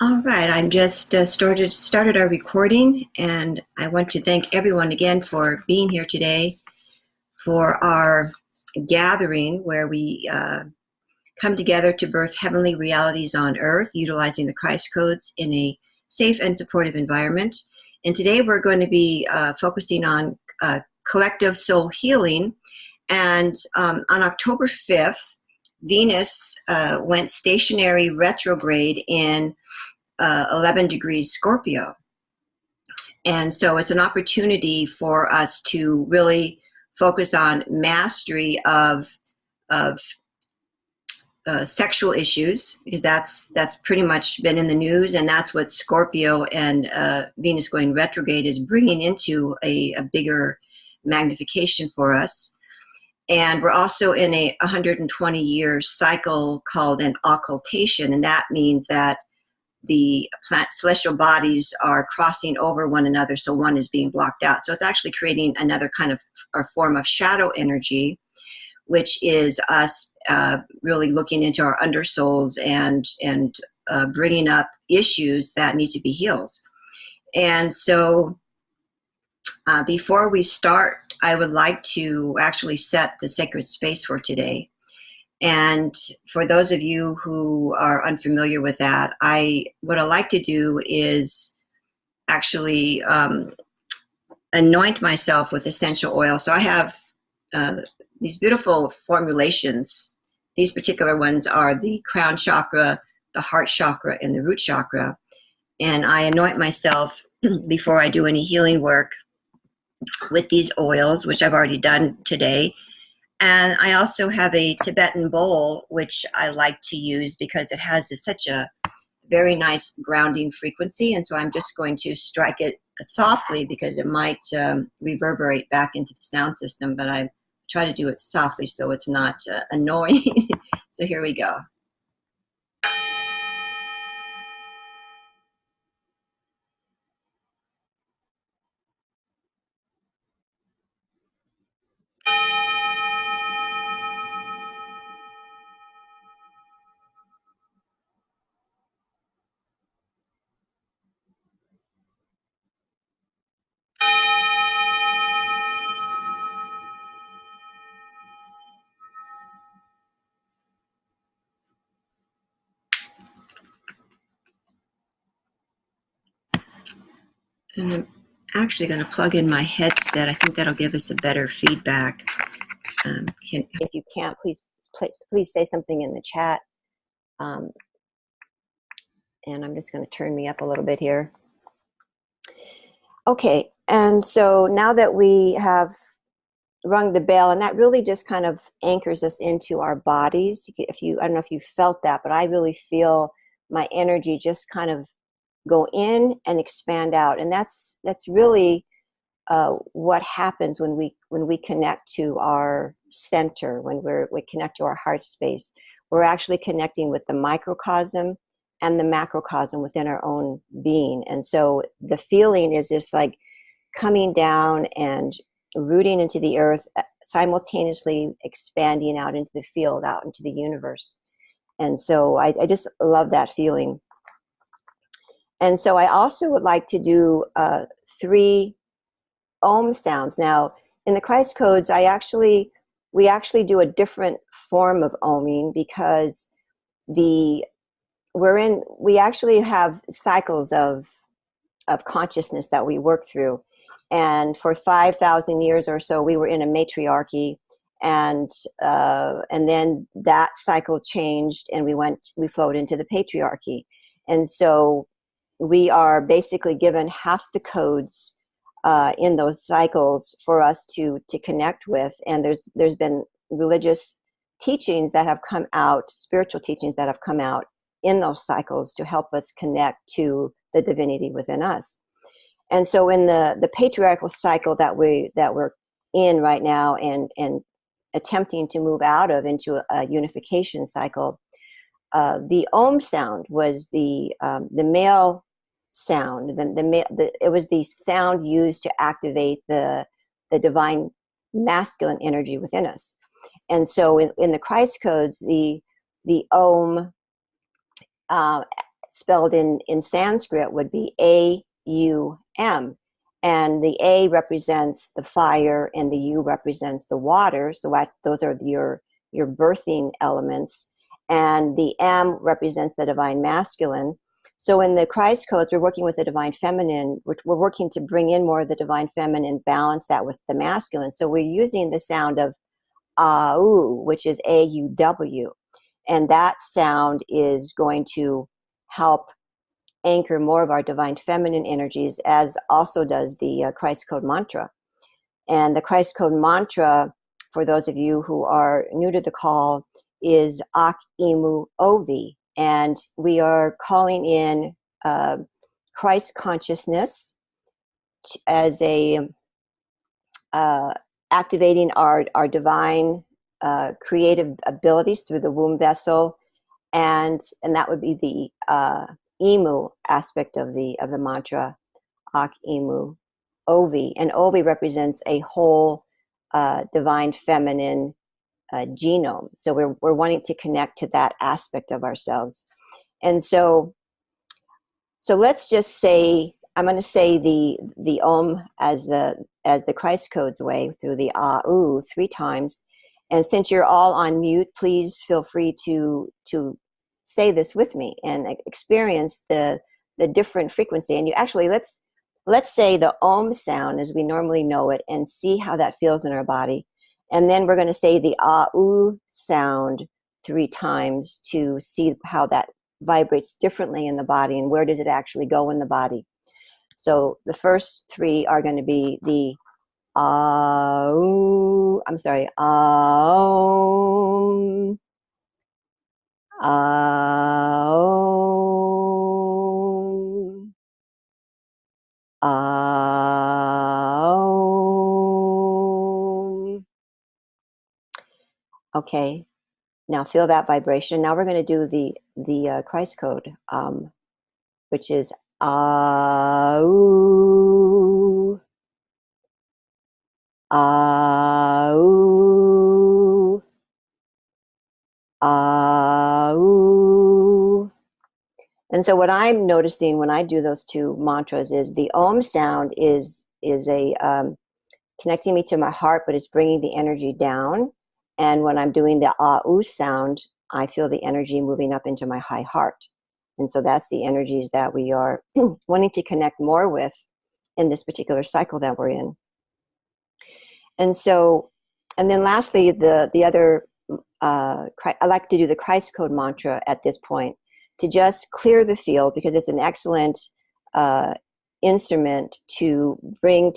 All right, I'm just started our recording, and I want to thank everyone again for being here today for our gathering where we come together to birth heavenly realities on earth, utilizing the Christ codes in a safe and supportive environment. And today we're going to be focusing on collective soul healing. And on October 5th, Venus went stationary retrograde in 11 degrees Scorpio. And so it's an opportunity for us to really focus on mastery of sexual issues, because that's pretty much been in the news, and that's what Scorpio and Venus going retrograde is bringing into a bigger magnification for us. And we're also in a 120-year cycle called an occultation, and that means that the celestial bodies are crossing over one another, so one is being blocked out. So it's actually creating another kind of or form of shadow energy, which is us really looking into our undersouls and bringing up issues that need to be healed. And so before we start, I would like to actually set the sacred space for today. And for those of you who are unfamiliar with that, what I like to do is actually anoint myself with essential oil. So I have these beautiful formulations. These particular ones are the crown chakra, the heart chakra, and the root chakra. And I anoint myself before I do any healing work with these oils, which I've already done today. And I also have a Tibetan bowl, which I like to use because it has such a very nice grounding frequency. And so I'm just going to strike it softly because it might reverberate back into the sound system, but I try to do it softly so it's not annoying. So here we go. And I'm actually going to plug in my headset. I think that'll give us a better feedback. If you can't, please say something in the chat. And I'm just going to turn me up a little bit here. Okay, and so now that we have rung the bell, and that really just kind of anchors us into our bodies. I don't know if you felt that, but I really feel my energy just kind of go in and expand out, and that's really what happens when we connect to our center, when we connect to our heart space. We're actually connecting with the microcosm and the macrocosm within our own being. And so the feeling is just like coming down and rooting into the earth, simultaneously expanding out into the field, out into the universe. And so I just love that feeling. And so I also would like to do 3 Om sounds. Now, in the Christ codes, we actually do a different form of Oming because we actually have cycles of consciousness that we work through. And for 5,000 years or so, we were in a matriarchy, and then that cycle changed, and we flowed into the patriarchy. And so we are basically given half the codes in those cycles for us to connect with. And there's been religious teachings that have come out, spiritual teachings that have come out in those cycles to help us connect to the divinity within us. And so in the patriarchal cycle that we're in right now and attempting to move out of into a unification cycle, the Om sound was the male sound. It was the sound used to activate the divine masculine energy within us. And so in the Christ codes, the Om spelled in Sanskrit would be A-U-M. And the A represents the fire and the U represents the water. So those are your birthing elements. And the M represents the divine masculine. So in the Christ codes, we're working with the divine feminine. We're working to bring in more of the divine feminine, balance that with the masculine. So we're using the sound of AU, which is A-U-W. And that sound is going to help anchor more of our divine feminine energies, as also does the Christ Code mantra. And the Christ Code mantra, for those of you who are new to the call, is Ak Imu Ovi. And we are calling in Christ consciousness as a activating our divine creative abilities through the womb vessel, and that would be the Imu aspect of the mantra, Ak Imu Ovi. And Ovi represents a whole divine feminine genome. So we're wanting to connect to that aspect of ourselves. And so let's just say, I'm going to say the Om as the Christ codes way through the AU 3 times. And since you're all on mute, please feel free to say this with me and experience the different frequency. And you actually, let's say the Om sound as we normally know it and see how that feels in our body. And then we're going to say the AU sound 3 times to see how that vibrates differently in the body and where does it actually go in the body. So the first 3 are going to be the Aum, Aum, Aum. Okay, now feel that vibration. Now we're going to do the Christ code, which is Au, Au, Au. And so what I'm noticing when I do those 2 mantras is the Om sound is a connecting me to my heart, but it's bringing the energy down. And when I'm doing the Au sound, I feel the energy moving up into my high heart. And so that's the energies that we are wanting to connect more with in this particular cycle that we're in. And so, and then lastly, the other, I like to do the Christ Code mantra at this point to just clear the field, because it's an excellent instrument to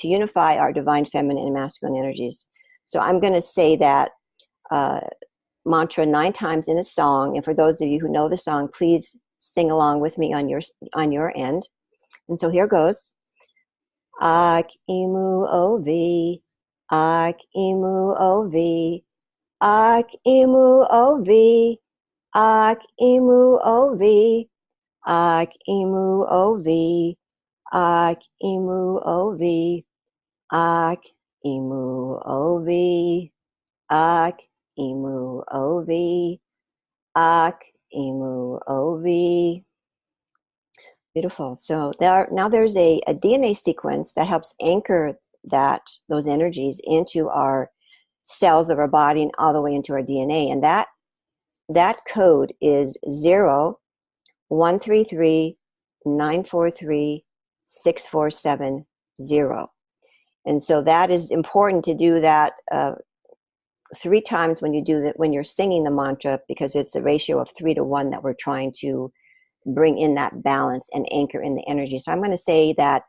unify our divine feminine and masculine energies. So I'm going to say that mantra 9 times in a song. And for those of you who know the song, please sing along with me on your end. And so here goes. Ak Imu Ovi, Ak Imu Ovi, Ak Imu Ovi, Ak Imu Ovi, Ak Imu Ovi, Ak Imu Ovi, Ak Imu Ovi, Ak Imu Ovi, Ak Imu Ovi. Beautiful. So now there's a DNA sequence that helps anchor those energies into our cells of our body and all the way into our DNA. And that code is 0-133-943-6470. And so that is important to do that 3 times when you're singing the mantra, because it's a ratio of 3 to 1 that we're trying to bring in that balance and anchor in the energy. So I'm going to say that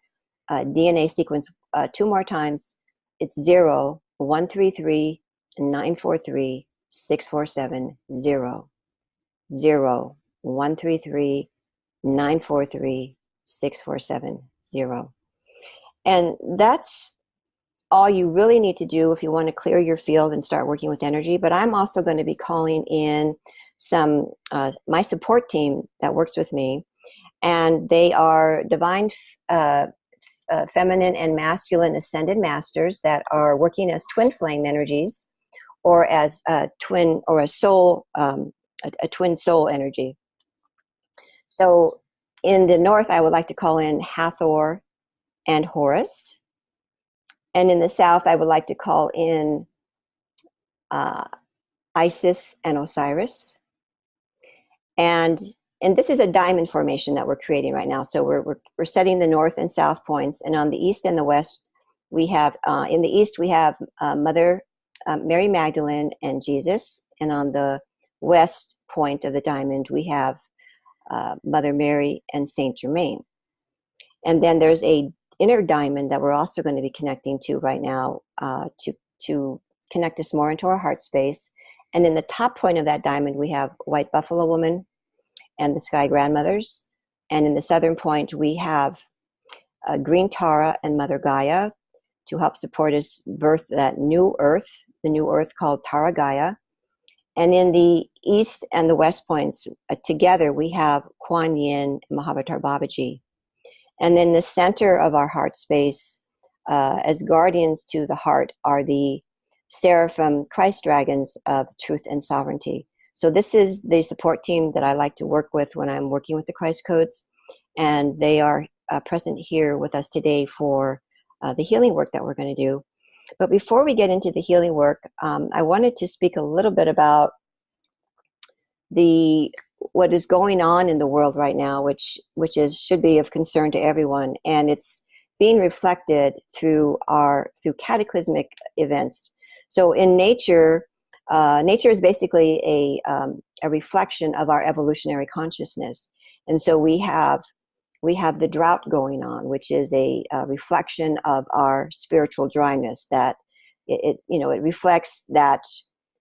DNA sequence 2 more times. It's 0-133-943-6470. 0-133-943-6470. And that's all you really need to do if you want to clear your field and start working with energy. But I'm also going to be calling in some my support team that works with me, and they are divine feminine and masculine ascended masters that are working as twin flame energies, or as a twin or a soul, a twin soul energy. So In the north, I would like to call in Hathor and Horus. And in the south, I would like to call in Isis and Osiris. And this is a diamond formation that we're creating right now. So we're setting the north and south points. And on the east and the west, we have, in the east, we have Mother Mary Magdalene and Jesus. And on the west point of the diamond, we have Mother Mary and Saint Germain. And then there's a inner diamond that we're also going to be connecting to right now to connect us more into our heart space. And in the top point of that diamond, we have White Buffalo Woman and the Sky Grandmothers. And in the southern point, we have Green Tara and Mother Gaia to help support us birth that new earth, the new earth called Tara Gaia. And in the east and the west points, together, we have Kuan Yin and Mahavatar Babaji. And then the center of our heart space, as guardians to the heart, are the Seraphim Christ Dragons of Truth and Sovereignty. So this is the support team that I like to work with when I'm working with the Christ Codes. And they are present here with us today for the healing work that we're going to do. But before we get into the healing work, I wanted to speak a little bit about what is going on in the world right now, which should be of concern to everyone, and it's being reflected through cataclysmic events. So in nature, nature is basically a reflection of our evolutionary consciousness, and so we have the drought going on, which is a reflection of our spiritual dryness. That it reflects that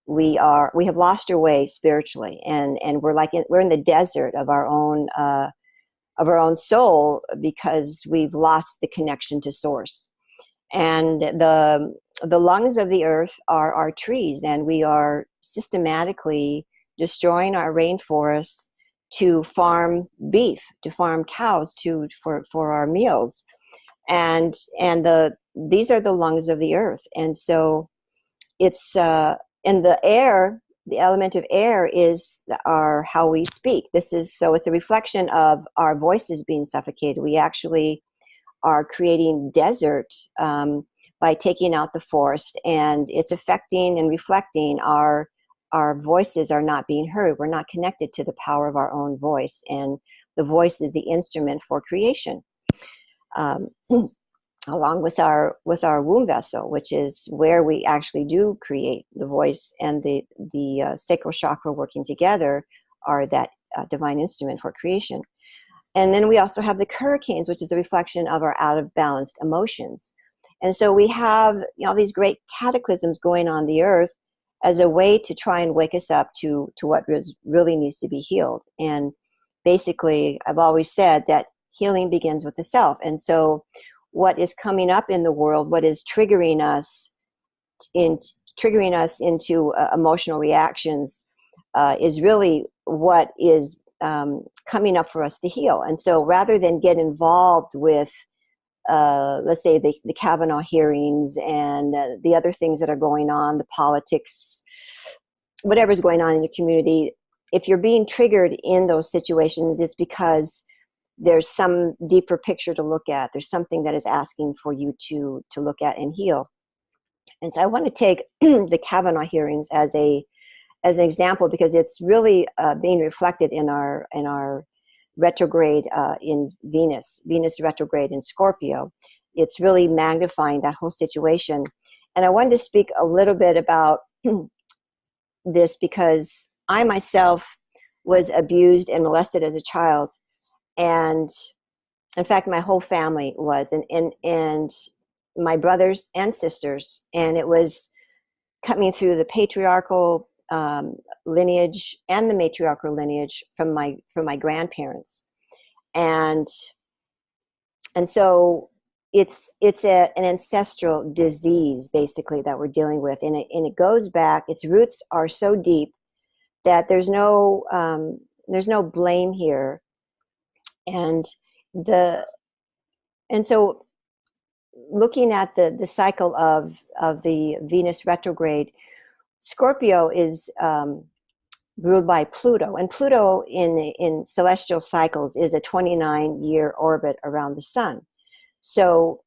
we have lost our way spiritually, and we're in the desert of our own soul because we've lost the connection to source. And the lungs of the earth are our trees, and we are systematically destroying our rainforests to farm beef, to farm cows, for our meals, and these are the lungs of the earth. And so it's in the air. The element of air is how we speak. It's a reflection of our voices being suffocated. We actually are creating desert by taking out the forest, and it's affecting and reflecting our voices are not being heard. We're not connected to the power of our own voice, and the voice is the instrument for creation. Along with our womb vessel, which is where we actually do create. The voice and the sacral chakra working together are that divine instrument for creation. And then we also have the hurricanes, which is a reflection of our out of balanced emotions. And so we have these great cataclysms going on the earth as a way to try and wake us up to what really needs to be healed. And basically, I've always said that healing begins with the self. And so what is coming up in the world, what is triggering us into emotional reactions, is really what is coming up for us to heal. And so rather than get involved with, let's say, the Kavanaugh hearings and the other things that are going on, the politics, whatever's going on in your community, if you're being triggered in those situations, it's because there's some deeper picture to look at. There's something that is asking for you to look at and heal. And so I want to take the Kavanaugh hearings as an example, because it's really being reflected in our retrograde in Venus retrograde in Scorpio. It's really magnifying that whole situation. And I wanted to speak a little bit about this because I myself was abused and molested as a child. And in fact, my whole family was, and my brothers and sisters, and it was coming through the patriarchal lineage and the matriarchal lineage from my grandparents, and so it's an ancestral disease basically that we're dealing with, and it goes back. Its roots are so deep that there's no blame here. And so looking at the cycle of the Venus retrograde, Scorpio is ruled by Pluto. And Pluto in celestial cycles is a 29-year orbit around the sun. So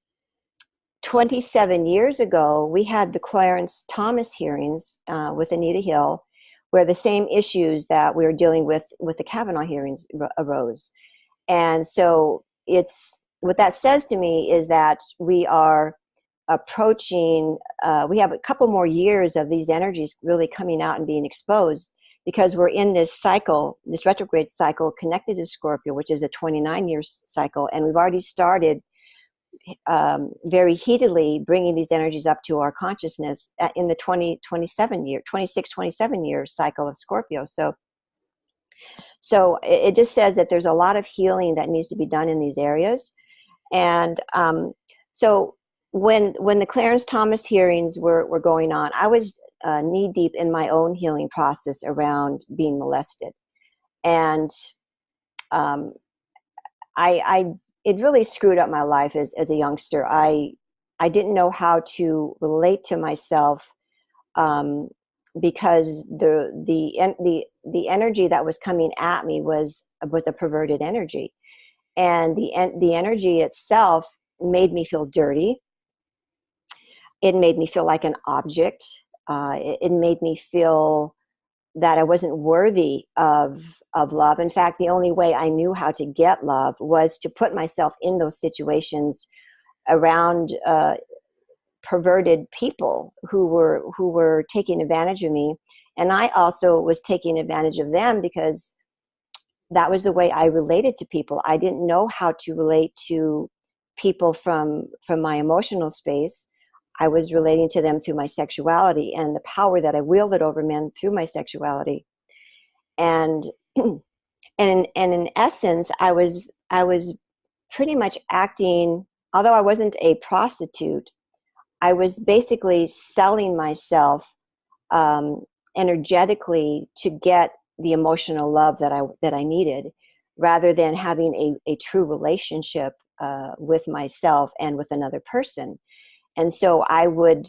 27 years ago, we had the Clarence Thomas hearings with Anita Hill, where the same issues that we were dealing with the Kavanaugh hearings arose. And so what that says to me is that we are approaching, we have a couple more years of these energies really coming out and being exposed, because we're in this cycle, this retrograde cycle connected to Scorpio, which is a 29-year cycle. And we've already started very heatedly bringing these energies up to our consciousness in the 26, 27 year cycle of Scorpio. So it just says that there's a lot of healing that needs to be done in these areas. And so when the Clarence Thomas hearings were going on, I was knee deep in my own healing process around being molested. And it really screwed up my life as a youngster. I didn't know how to relate to myself because the energy that was coming at me was a perverted energy, and the energy itself made me feel dirty. It made me feel like an object. It made me feel that I wasn't worthy of love. In fact, the only way I knew how to get love was to put myself in those situations around perverted people who were taking advantage of me. And I also was taking advantage of them because that was the way I related to people. I didn't know how to relate to people from my emotional space. I was relating to them through my sexuality and the power that I wielded over men through my sexuality. And in essence, I was pretty much acting, although I wasn't a prostitute, I was basically selling myself energetically to get the emotional love that I needed, rather than having a true relationship with myself and with another person. And so I would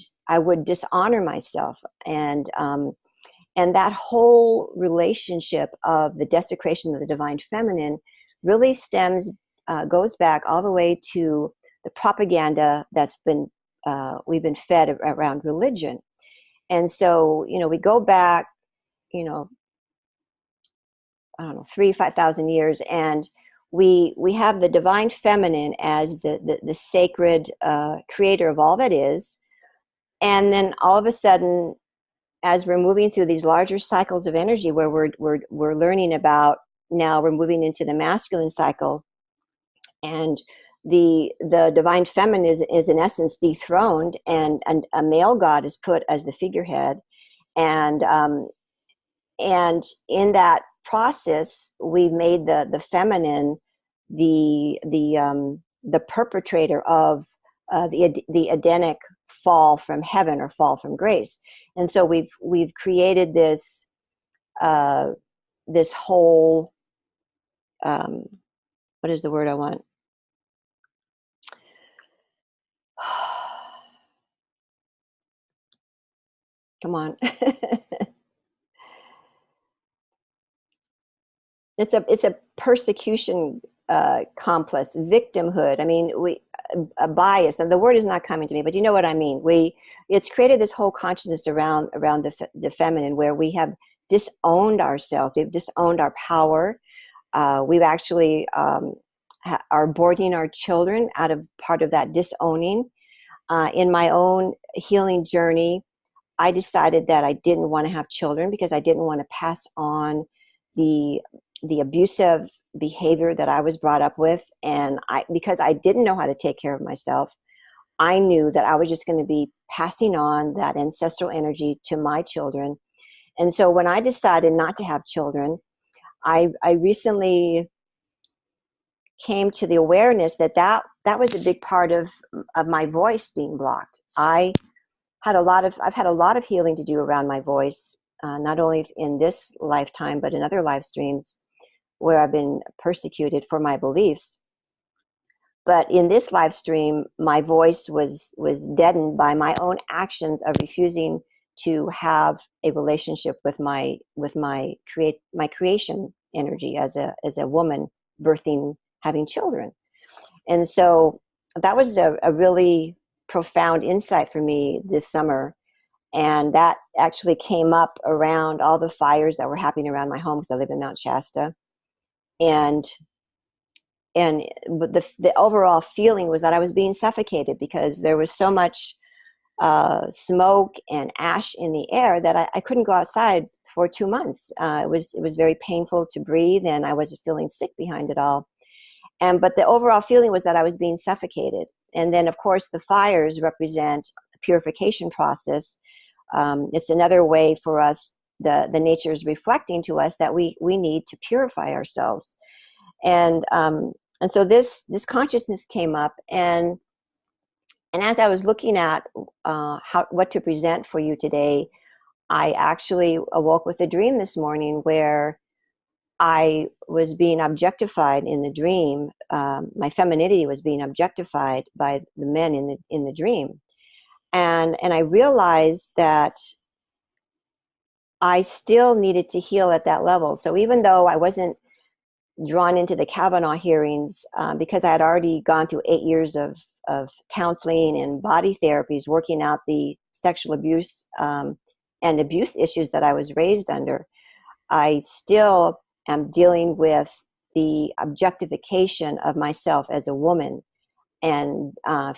dishonor myself, and that whole relationship of the desecration of the divine feminine really goes back all the way to the propaganda that's been we've been fed around religion. And so, we go back, I don't know, 5,000 years, and we have the divine feminine as the sacred creator of all that is. And then all of a sudden, as we're moving through these larger cycles of energy where we're learning about, now we're moving into the masculine cycle, and the divine feminine is in essence dethroned, and a male god is put as the figurehead. And in that process, we've made the feminine the perpetrator of the Edenic fall from heaven, or fall from grace. And so we've created this this whole what is the word I want? Come on. It's a persecution complex, victimhood. I mean, a bias, and the word is not coming to me, but you know what I mean. It's created this whole consciousness around the feminine, where we have disowned ourselves. We've disowned our power. We've actually are aborting our children out of part of that disowning. In my own healing journey, I decided that I didn't want to have children because I didn't want to pass on the abusive behavior that I was brought up with. And because I didn't know how to take care of myself, I knew that I was just going to be passing on that ancestral energy to my children. And so when I decided not to have children, I recently came to the awareness that was a big part of my voice being blocked. I've had a lot of healing to do around my voice, not only in this lifetime, but in other live streams where I've been persecuted for my beliefs. But in this live stream, my voice was deadened by my own actions of refusing to have a relationship with my creation energy as a woman birthing, having children. And so that was a really profound insight for me this summer. And that actually came up around all the fires that were happening around my home, because I live in Mount Shasta. And the overall feeling was that I was being suffocated, because there was so much smoke and ash in the air that I couldn't go outside for 2 months. It was very painful to breathe, and I was feeling sick behind it all. But the overall feeling was that I was being suffocated. And then, of course, the fires represent a purification process. It's another way for us, the nature is reflecting to us that we need to purify ourselves. And so this consciousness came up, and as I was looking at what to present for you today, I actually awoke with a dream this morning where I was being objectified in the dream. My femininity was being objectified by the men in the dream, and I realized that I still needed to heal at that level. So even though I wasn't drawn into the Kavanaugh hearings, because I had already gone through 8 years of counseling and body therapies, working out the sexual abuse and abuse issues that I was raised under, I still am dealing with the objectification of myself as a woman, and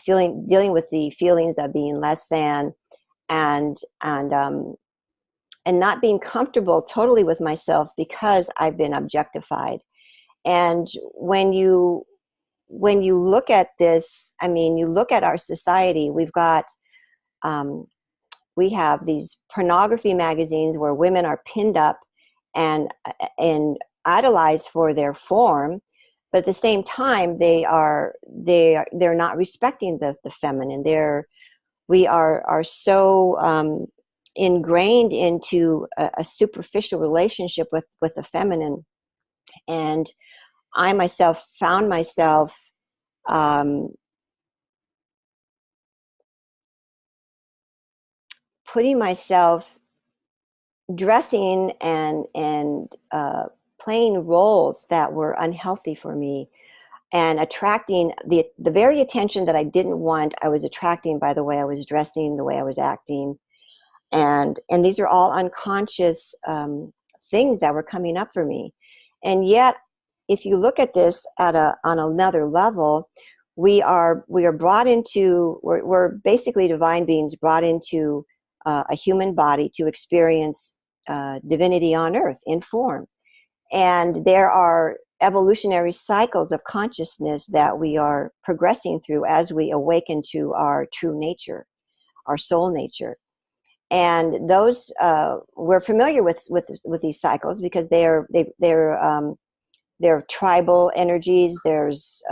dealing with the feelings of being less than, and not being comfortable totally with myself because I've been objectified. And when you look at this, I mean, you look at our society, we have these pornography magazines where women are pinned up and idolized for their form, but at the same time they're not respecting the feminine. We are so ingrained into a superficial relationship with the feminine. And I myself found myself putting myself, dressing and playing roles that were unhealthy for me, and attracting the very attention that I didn't want. I was attracting by the way I was dressing, the way I was acting, and these are all unconscious things that were coming up for me. And yet, if you look at this on another level, we're basically divine beings brought into a human body to experience divinity on earth in form. And there are evolutionary cycles of consciousness that we are progressing through as we awaken to our true nature, our soul nature. And those we're familiar with these cycles, because they're tribal energies. There's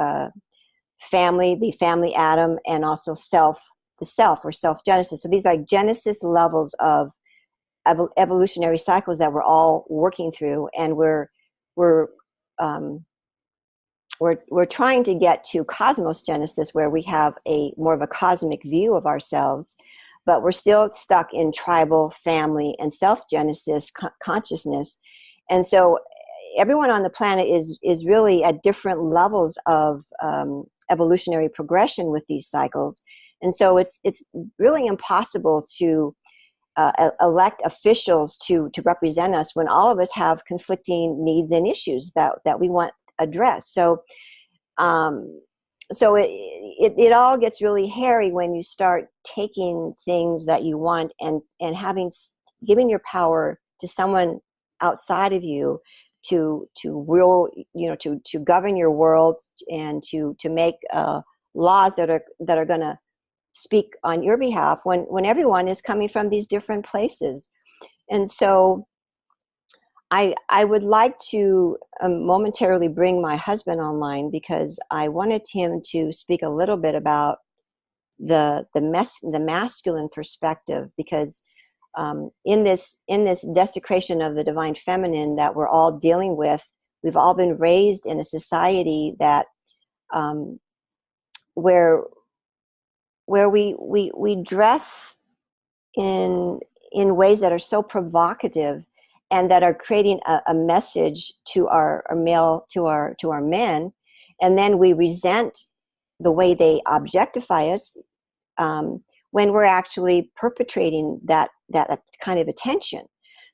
family, the family atom, and also the self or self-genesis. So these are genesis levels of evolutionary cycles that we're all working through, and we're trying to get to cosmos genesis, where we have more of a cosmic view of ourselves, but we're still stuck in tribal, family, and self-genesis consciousness. And so everyone on the planet is really at different levels of evolutionary progression with these cycles. And so it's really impossible to elect officials to represent us when all of us have conflicting needs and issues that we want addressed. So it all gets really hairy when you start taking things that you want and giving your power to someone outside of you to rule, to govern your world, and to make laws that are going to speak on your behalf when everyone is coming from these different places. And so I would like to momentarily bring my husband online, because I wanted him to speak a little bit about the masculine perspective, because in this desecration of the divine feminine that we're all dealing with, we've all been raised in a society that where we dress in in ways that are so provocative and that are creating a message to our men, and then we resent the way they objectify us, when we're actually perpetrating that kind of attention.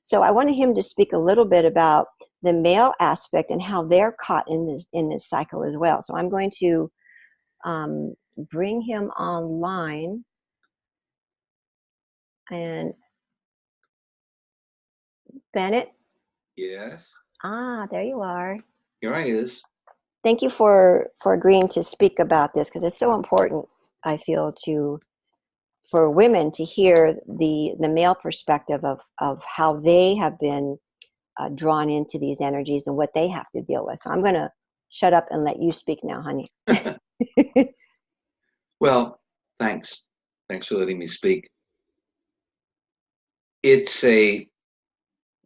So I wanted him to speak a little bit about the male aspect and how they're caught in this cycle as well. So I'm going to bring him online. And Bennett? Yes. Ah, there you are. Here I is. Thank you for agreeing to speak about this, because it's so important, I feel, for women to hear the male perspective of how they have been drawn into these energies and what they have to deal with. So I'm going to shut up and let you speak now, honey. Well, thanks. Thanks for letting me speak.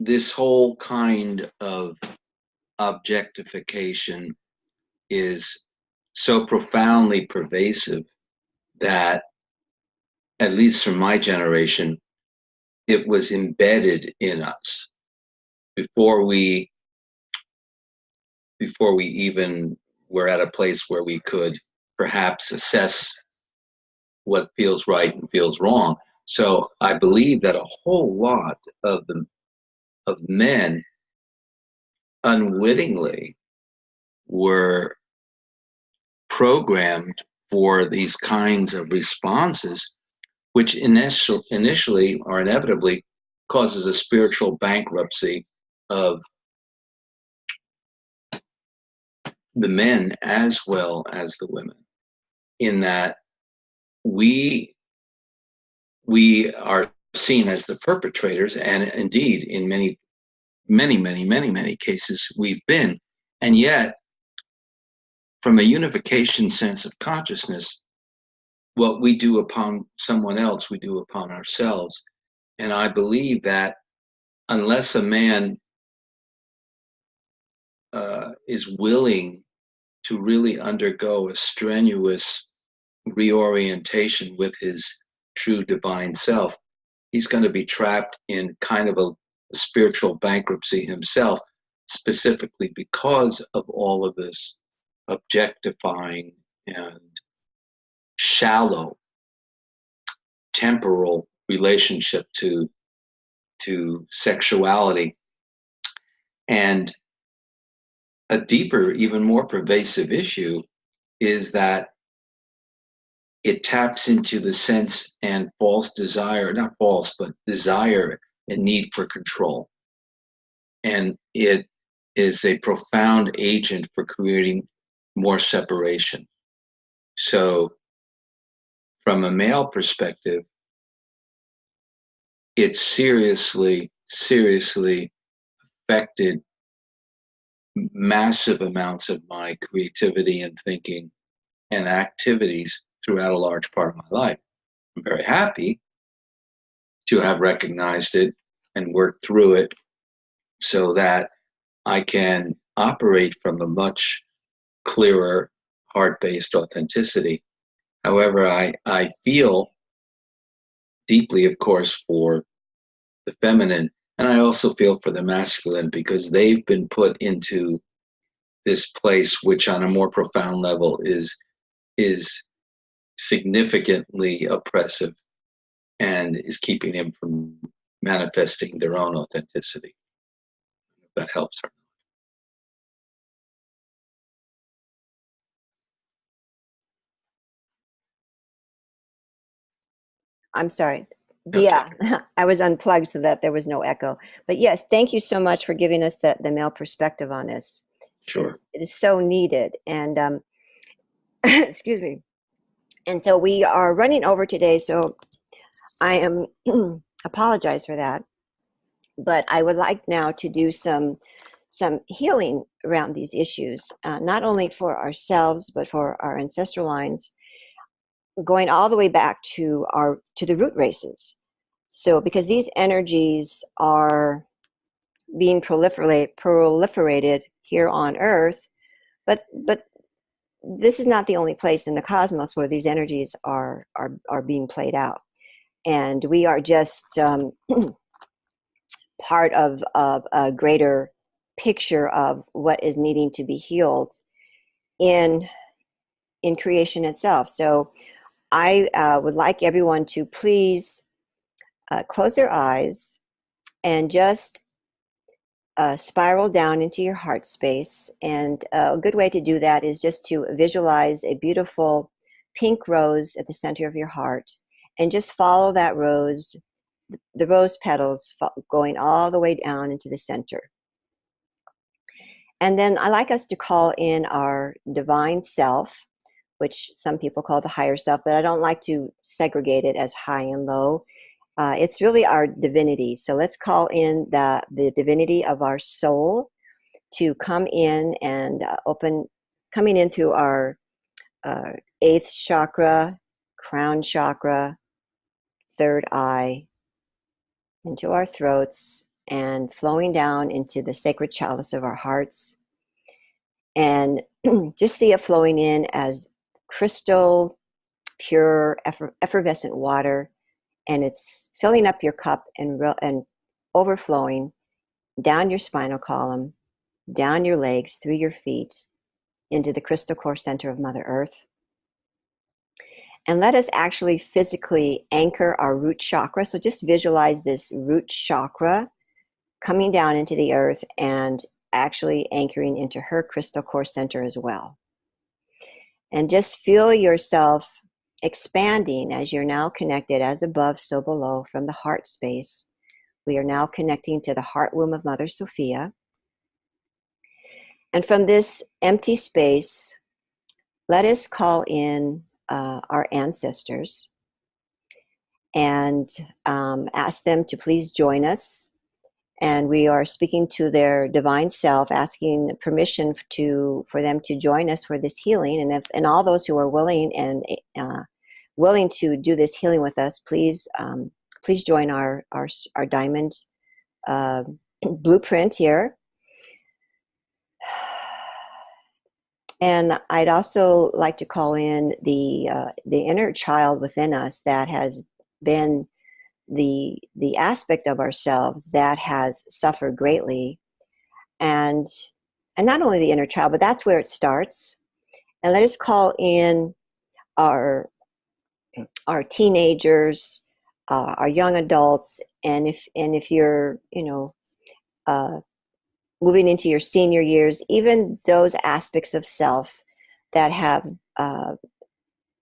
This whole kind of objectification is so profoundly pervasive that, at least from my generation, it was embedded in us before we even were at a place where we could perhaps assess what feels right and feels wrong. So I believe that a whole lot of men unwittingly were programmed for these kinds of responses, which initially or inevitably causes a spiritual bankruptcy of the men as well as the women, in that we are seen as the perpetrators, and indeed in many cases we've been. And yet, from a unification sense of consciousness, what we do upon someone else, we do upon ourselves. And I believe that unless a man is willing to really undergo a strenuous reorientation with his true divine self, he's going to be trapped in kind of a spiritual bankruptcy himself, specifically because of all of this objectifying and shallow temporal relationship to sexuality. And a deeper, even more pervasive issue is that it taps into the sense and false desire, not false, but desire and need for control. And it is a profound agent for creating more separation. So from a male perspective, it seriously affected massive amounts of my creativity and thinking and activities throughout a large part of my life. I'm very happy to have recognized it and worked through it so that I can operate from a much clearer, heart-based authenticity. However, I feel deeply, of course, for the feminine, and I also feel for the masculine, because they've been put into this place which on a more profound level is significantly oppressive and is keeping them from manifesting their own authenticity. If that helps her. I'm sorry. Okay. Yeah, I was unplugged so that there was no echo. But yes, thank you so much for giving us the male perspective on this. Sure. It is so needed. And excuse me. And so we are running over today, so I am apologize for that. But I would like now to do some healing around these issues, not only for ourselves, but for our ancestral lines, going all the way back to the root races. So because these energies are being proliferated here on Earth, but this is not the only place in the cosmos where these energies are being played out. And we are just part of a greater picture of what is needing to be healed in creation itself. So I would like everyone to please close their eyes and just spiral down into your heart space. And a good way to do that is just to visualize a beautiful pink rose at the center of your heart, and just follow that rose, the rose petals going all the way down into the center. And then I like us to call in our divine self, which some people call the higher self, but I don't like to segregate it as high and low. It's really our divinity. So let's call in the divinity of our soul to come in and coming in through our 8th chakra, crown chakra, 3rd eye, into our throats, and flowing down into the sacred chalice of our hearts. And just see it flowing in as crystal, pure, effervescent water. And it's filling up your cup and overflowing down your spinal column, down your legs, through your feet, into the crystal core center of Mother Earth. And let us actually physically anchor our root chakra. So just visualize this root chakra coming down into the earth and actually anchoring into her crystal core center as well. And just feel yourself expanding as you're now connected as above, so below from the heart space. We are now connecting to the heart womb of Mother Sophia. And from this empty space, let us call in our ancestors and ask them to please join us. And we are speaking to their divine self, asking permission for them to join us for this healing. And all those who are willing and willing to do this healing with us, please join our diamond blueprint here. And I'd also like to call in the inner child within us that has been the aspect of ourselves that has suffered greatly, and not only the inner child, but that's where it starts. And let us call in our teenagers, our young adults, and if you're moving into your senior years, even those aspects of self that have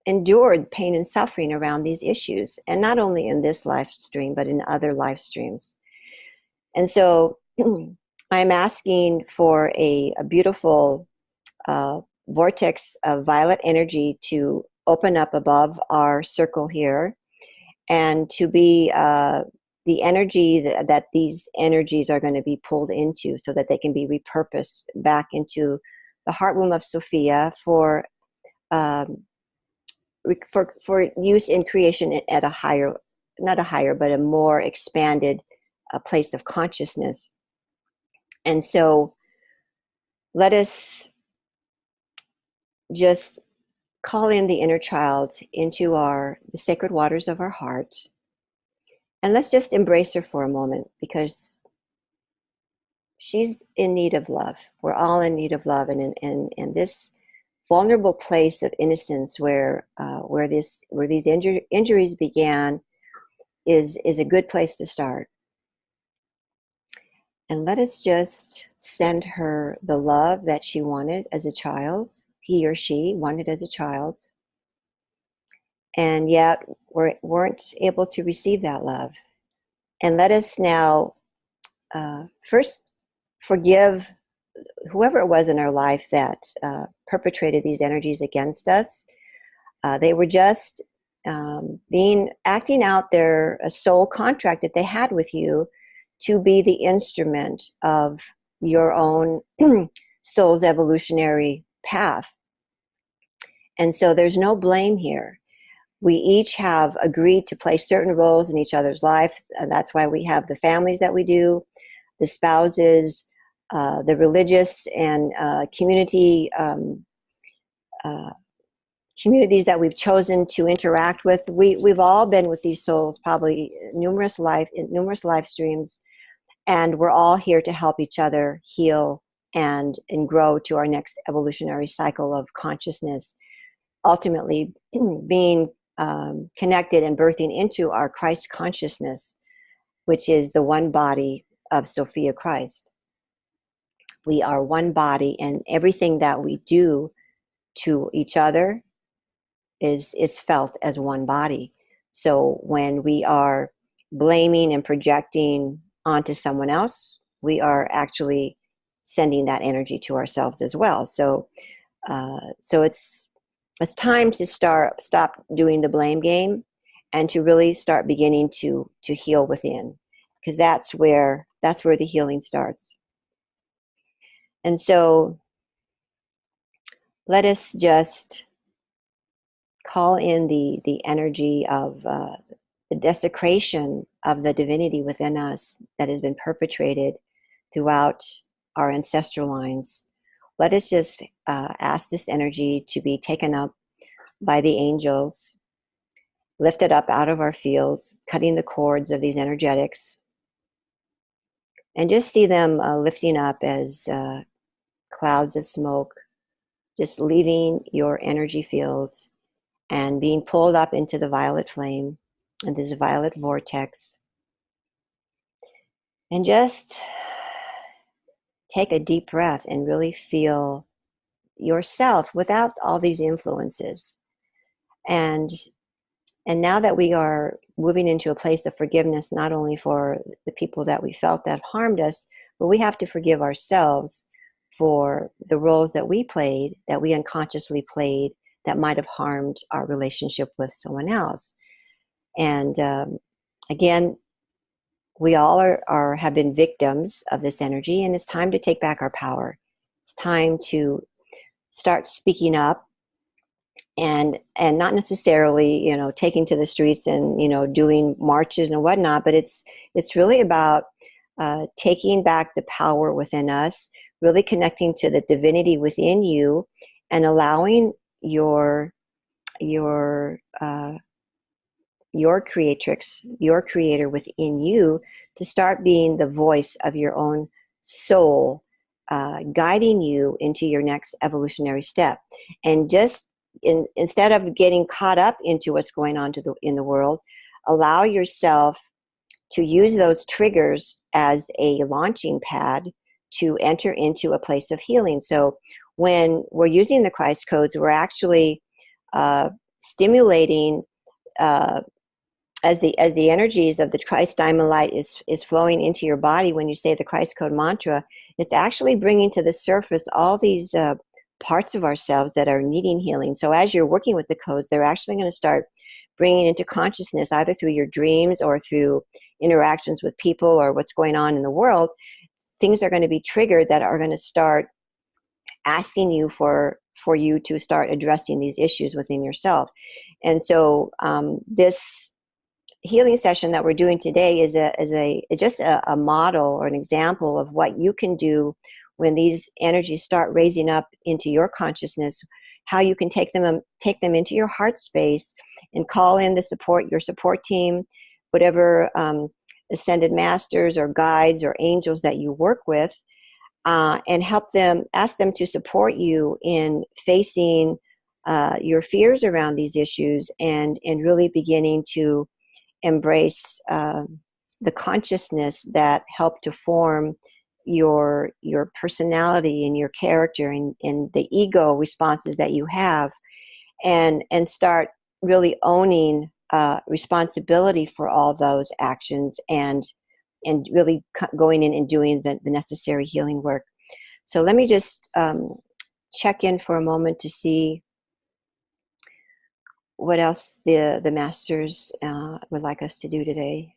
endured pain and suffering around these issues, and not only in this life stream, but in other life streams. And so I'm asking for a beautiful vortex of violet energy to open up above our circle here, and to be the energy that these energies are going to be pulled into, so that they can be repurposed back into the heart womb of Sophia for use in creation at a higher, not a higher, but a more expanded place of consciousness. And so let us just call in the inner child into the sacred waters of our heart. And let's just embrace her for a moment, because she's in need of love. We're all in need of love. And in this vulnerable place of innocence where these injuries began is a good place to start. And let us just send her the love that she wanted as a child, he or she wanted as a child, and yet weren't able to receive that love. And let us now first forgive whoever it was in our life that perpetrated these energies against us. They were just acting out their soul contract that they had with you to be the instrument of your own soul's evolutionary path. And so there's no blame here. We each have agreed to play certain roles in each other's life. That's why we have the families that we do, the spouses, the religious and community communities that we've chosen to interact with. We've all been with these souls probably numerous life streams, and we're all here to help each other heal and grow to our next evolutionary cycle of consciousness, ultimately being connected and birthing into our Christ consciousness, which is the one body of Sophia Christ. We are one body, and everything that we do to each other is felt as one body. So when we are blaming and projecting onto someone else, we are actually sending that energy to ourselves as well. So it's time to stop doing the blame game and to really start beginning to heal within, because that's where the healing starts. And so let us just call in the energy of the desecration of the divinity within us that has been perpetrated throughout our ancestral lines. Let us just ask this energy to be taken up by the angels, lifted up out of our field, cutting the cords of these energetics, and just see them lifting up as clouds of smoke, just leaving your energy fields and being pulled up into the violet flame and this violet vortex. And just take a deep breath and really feel yourself without all these influences. And now that we are moving into a place of forgiveness, not only for the people that we felt that harmed us, but we have to forgive ourselves for the roles that we played, that we unconsciously played, that might have harmed our relationship with someone else. And again, we all have been victims of this energy, and it's time to take back our power. It's time to start speaking up, and not necessarily, taking to the streets and, doing marches and whatnot, but it's really about taking back the power within us, really connecting to the divinity within you, and allowing your creatrix, your creator within you, to start being the voice of your own soul, guiding you into your next evolutionary step. And just instead of getting caught up into what's going on in the world, allow yourself to use those triggers as a launching pad to enter into a place of healing. So when we're using the Christ codes, we're actually stimulating as the energies of the Christ diamond light is flowing into your body. When you say the Christ code mantra, it's actually bringing to the surface all these parts of ourselves that are needing healing. So as you're working with the codes, they're actually going to start bringing into consciousness, either through your dreams or through interactions with people or what's going on in the world. Things are going to be triggered that are going to start asking you for you to start addressing these issues within yourself. And so this healing session that we're doing today is just a model or an example of what you can do when these energies start raising up into your consciousness, how you can take them into your heart space and call in your support team, whatever ascended masters or guides or angels that you work with, and ask them to support you in facing your fears around these issues and really beginning to embrace the consciousness that helped to form your personality and your character and the ego responses that you have, and start really owning responsibility for all those actions and really going in and doing the necessary healing work. So let me just check in for a moment to see what else the masters would like us to do today.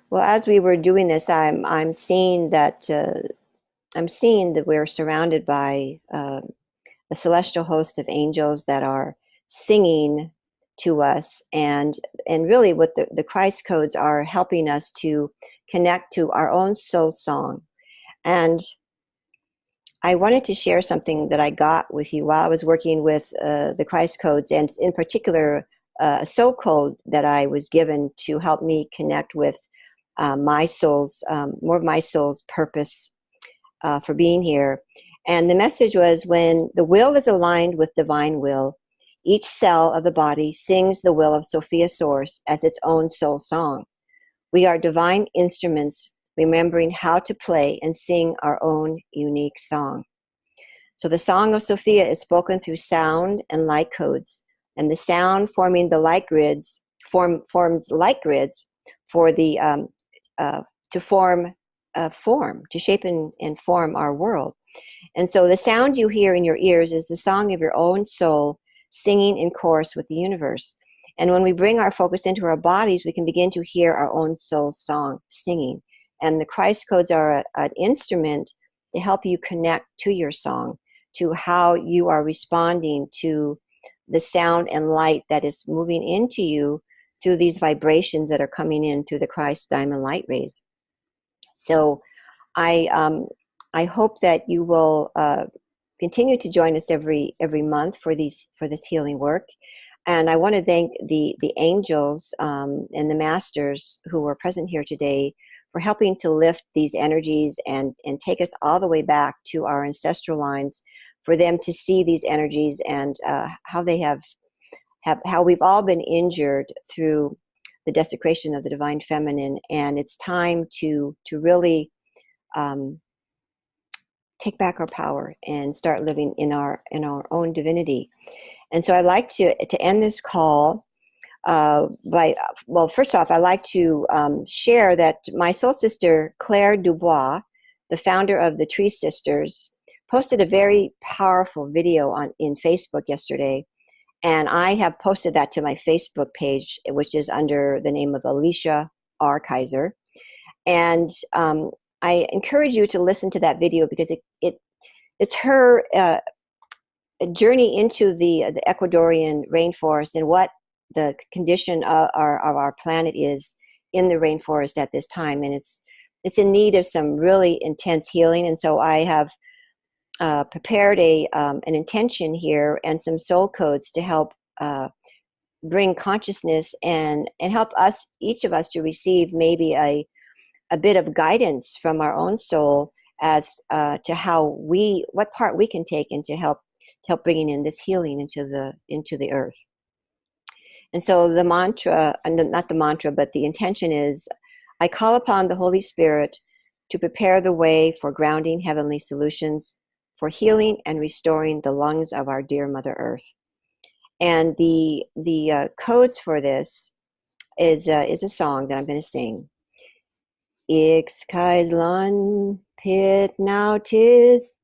Well, as we were doing this, I'm seeing that we're surrounded by a celestial host of angels that are singing to us. And really what the Christ codes are helping us to connect to our own soul song. And I wanted to share something that I got with you while I was working with the Christ codes, and in particular, a soul code that I was given to help me connect with my soul's, more of my soul's purpose for being here. And the message was, when the will is aligned with divine will, each cell of the body sings the will of Sophia Source as its own soul song. We are divine instruments, remembering how to play and sing our own unique song. So the song of Sophia is spoken through sound and light codes, and the sound forming the light grids forms light grids for the to shape and form our world. And so the sound you hear in your ears is the song of your own soul singing in chorus with the universe. And when we bring our focus into our bodies, we can begin to hear our own soul song singing. And the Christ codes are an instrument to help you connect to your song, to how you are responding to the sound and light that is moving into you through these vibrations that are coming in through the Christ diamond light rays. So I hope that you will continue to join us every month for this healing work. And I want to thank the angels and the masters who are present here today for helping to lift these energies and take us all the way back to our ancestral lines, for them to see these energies and how they have how we've all been injured through the desecration of the divine feminine. And it's time to really take back our power and start living in our own divinity. And so I'd like to end this call first off, I'd like to share that my soul sister, Claire Dubois, the founder of the Tree Sisters, posted a very powerful video in Facebook yesterday. And I have posted that to my Facebook page, which is under the name of Alicia R. Kaiser. And I encourage you to listen to that video, because it's her journey into the Ecuadorian rainforest and what the condition of our planet is in the rainforest at this time. And it's in need of some really intense healing. And so I have prepared an intention here and some soul codes to help bring consciousness and help us, each of us, to receive maybe a bit of guidance from our own soul as to what part we can take and to help bringing in this healing into the earth. And so the mantra, not the mantra, but the intention is, I call upon the Holy Spirit to prepare the way for grounding heavenly solutions, for healing and restoring the lungs of our dear Mother Earth. And the codes for this is a song that I'm going to sing. Ix Kaislan Pit Now Tis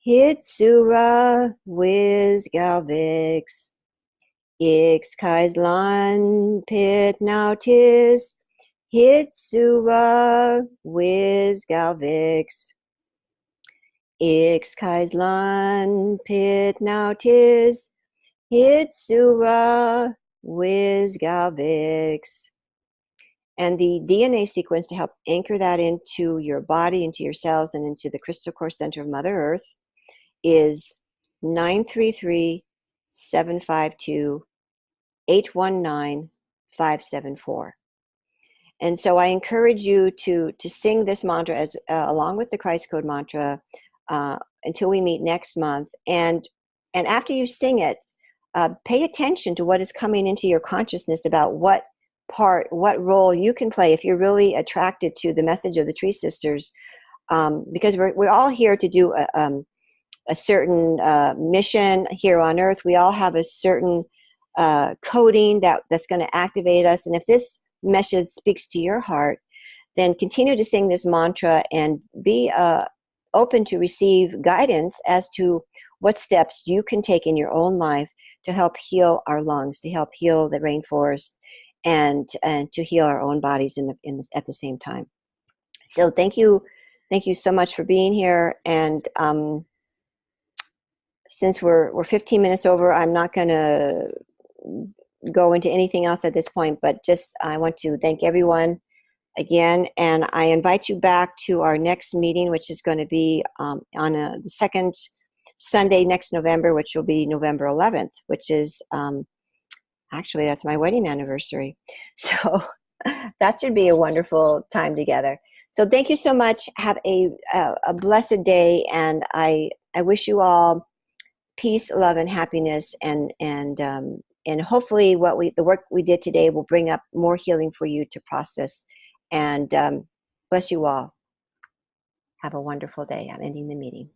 Hitsura Wiz Galvix. Ix Kaislan Pit Now Tis Hitsura Wiz Galvix. Ix Kaislan Pit Now Tis Hitsura Wiz Galvix. And the DNA sequence to help anchor that into your body, into your cells, and into the crystal core center of Mother Earth is 933-752-819-574. And so I encourage you to sing this mantra as along with the Christ Code mantra until we meet next month. And after you sing it, pay attention to what is coming into your consciousness about what role you can play if you're really attracted to the message of the Tree Sisters, because we're all here to do a certain mission here on Earth. We all have a certain coding that's going to activate us. And if this message speaks to your heart, then continue to sing this mantra and be open to receive guidance as to what steps you can take in your own life to help heal our lungs, to help heal the rainforest, and to heal our own bodies at the same time. So thank you so much for being here. And since we're 15 minutes over, I'm not going to go into anything else at this point, but just I want to thank everyone again, and I invite you back to our next meeting, which is going to be on the second Sunday next November, which will be November 11th, which is actually, that's my wedding anniversary. So that should be a wonderful time together. So thank you so much. Have a blessed day, and I wish you all peace, love, and happiness, and hopefully the work we did today will bring up more healing for you to process. And bless you all. Have a wonderful day. I'm ending the meeting.